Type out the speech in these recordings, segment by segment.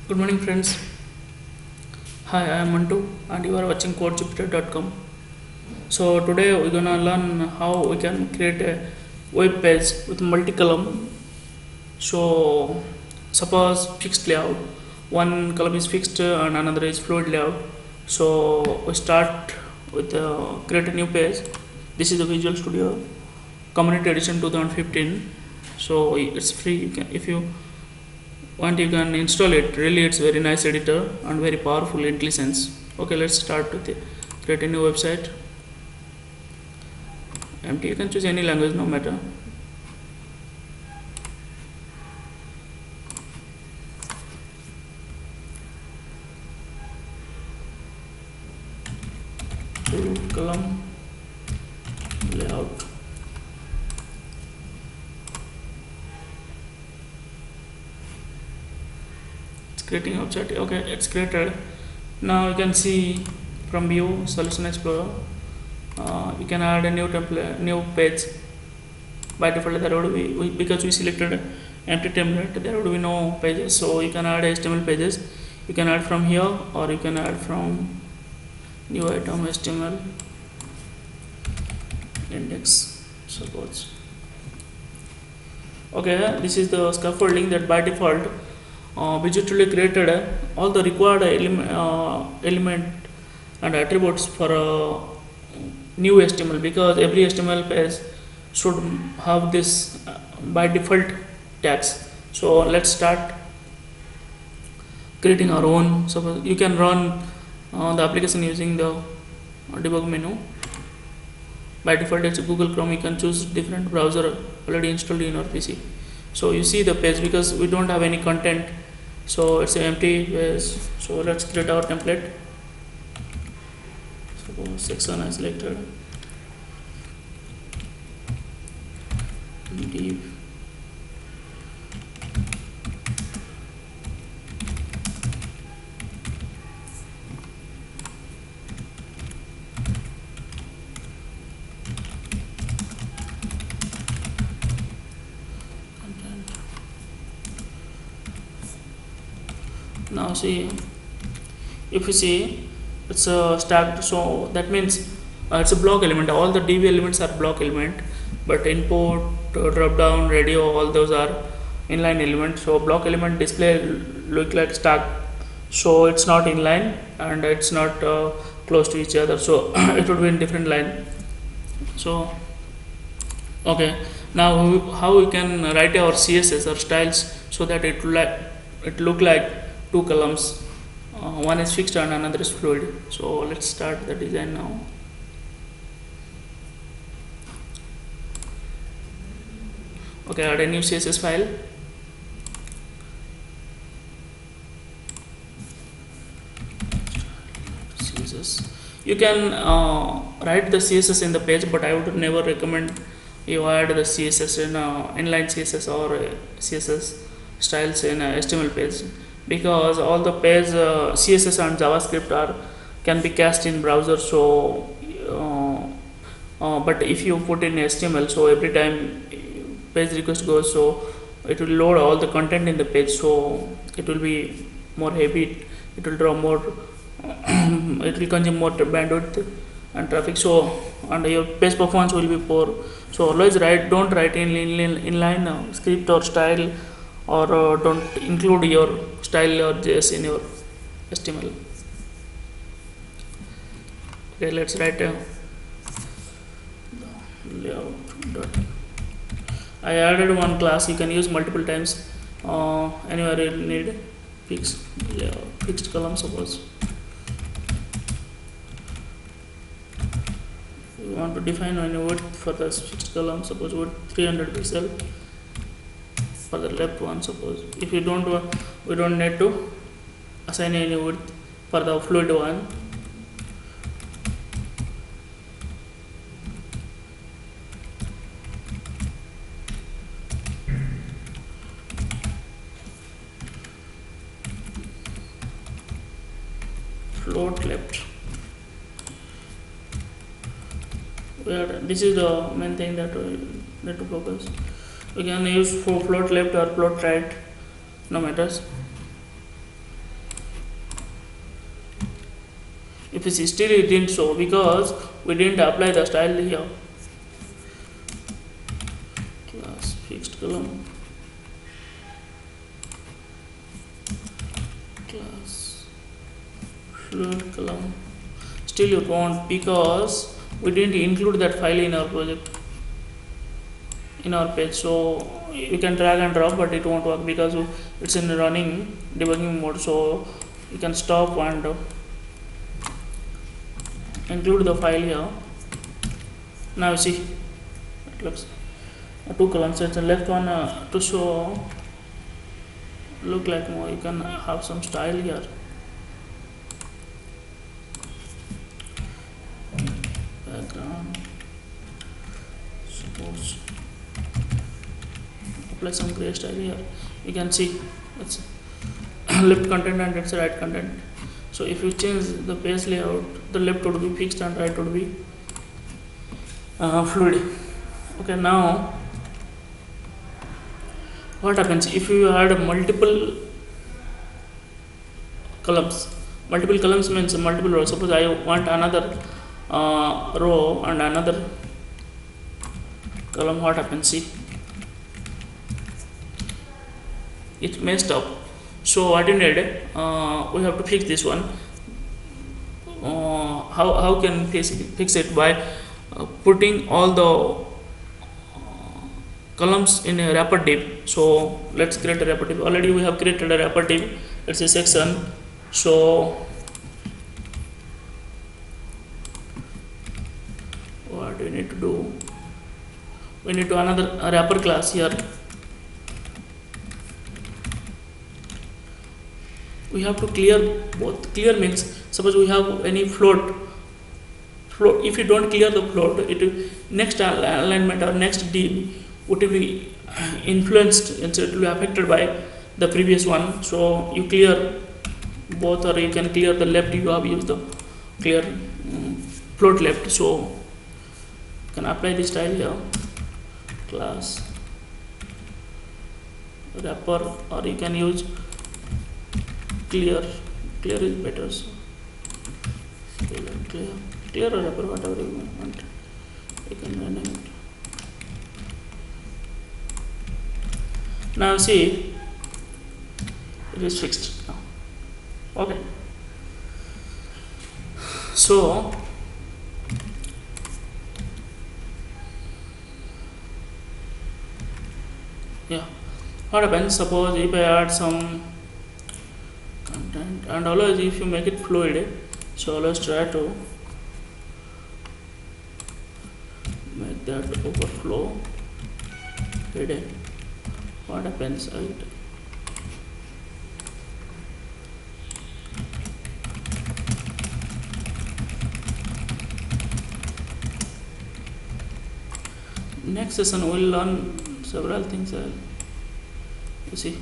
Good morning, friends. Hi, I am Mantu, and you are watching CodeJupiter.com. So today we're gonna learn how we can create a web page with multi-column. So suppose fixed layout, one column is fixed and another is fluid layout. So we start with create a new page. This is the Visual Studio Community Edition 2015. So it's free. If you want, you can install it. Really, it's very nice editor and very powerful IntelliSense. Okay, let's start with it. Create a new website. Empty. You can choose any language, no matter. Column layout. It's creating website. Okay, it's created. Now you can see from view Solution Explorer. We can add a new template, new page. By default, there would be, because we selected empty template, there would be no pages. So you can add HTML pages. You can add from here, or you can add from new item HTML index suppose. Okay, this is the scaffolding that by default Visual Studio created all the required element and attributes for new HTML, because every HTML page should have this by default tags. So let's start creating our own. Suppose you can run the application using the debug menu. By default it's Google Chrome. You can choose different browser already installed in your PC. So you see the page, because we don't have any content, so it's an empty page. So let's create our template. Suppose section is selected, div. Now see, if you see, it's a stacked, so that means it's a block element. All the DB elements are block element, but input, drop down, radio, all those are inline elements. So block element display look like stack, so it's not inline and it's not close to each other, so it would be in different line. So okay, now how we can write our CSS or styles so that it look like two columns, one is fixed and another is fluid. So let's start the design now. Okay, add a new CSS file. CSS. You can write the CSS in the page, but I would never recommend you add the CSS in inline CSS or CSS styles in HTML page, because all the page CSS and JavaScript can be cached in browser. So but if you put in HTML, so every time page request goes, so it will load all the content in the page, so it will be more heavy, it will draw more it will consume more bandwidth and traffic, so and your page performance will be poor. So always don't write in inline script or style, or don't include your style or JS in your HTML. Okay, let's write a layout dot. I added one class. You can use multiple times anywhere you need. Fixed layout, fixed column. Suppose you want to define any width for the fixed column. Suppose width 300 pixel. For the left one, suppose if you don't we don't need to assign any width for the fluid one. Float left. This is the main thing that we need to focus. We can use for float left or float right, no matters. If you see, still it didn't show because we didn't apply the style here. Class fixed column, class fluid column. Still it won't because we didn't include that file in our project, in our page. So you can drag and drop, but it won't work because it's in running debugging mode. So you can stop and include the file here. Now you see it looks two columns. It's the left one to show look like more. You can have some style here. Background, suppose apply some gray style here. You can see it's left content and it's right content. So if you change the page layout, the left would be fixed and right would be fluid. Okay, now what happens if you add multiple columns? Multiple columns means multiple rows. Suppose I want another row and another column. What happens? See, it's messed up. So what you need, we have to fix this one. How can fix it? By putting all the columns in a wrapper div. So let's create a wrapper div. Already we have created a wrapper div. It's a section. So what we need to do? We need to another wrapper class here. We have to clear both. Clear means suppose we have any float. If you don't clear the float, it next alignment or next div would be influenced and so it will be affected by the previous one. So you clear both, or you can clear the left. You have used the clear float left. So you can apply this style here. Class wrapper, or you can use clear. Clear is better. So clear or wrapper, whatever you want. You can rename it. Now see, it is fixed now. Okay. So yeah, what happens? Suppose if I add some content, and always if you make it fluid, so always try to make that overflow hidden. What happens? Next session we will learn several things. You see,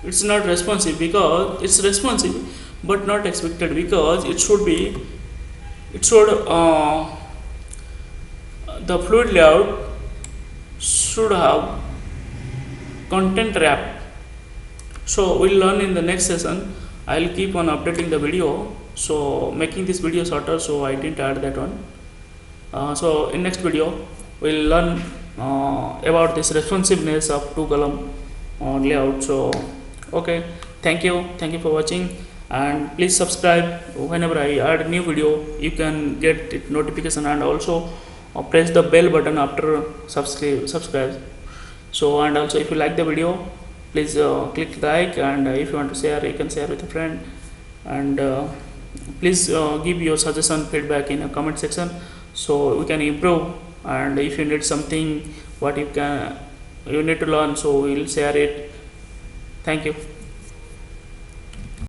it's not responsive because it's responsive but not expected, because it should the fluid layout should have content wrap. So we'll learn in the next session. I'll keep on updating the video, so making this video shorter, so I didn't add that one. So in next video we'll learn about this responsiveness of two column layout. So okay, thank you for watching, and please subscribe. Whenever I add new video you can get it notification, and also press the bell button after subscribe. So, and also if you like the video, please click like, and if you want to share, you can share with a friend, and please give your suggestion, feedback in a comment section, so we can improve. And if you need something what you need to learn, so we will share it. Thank you.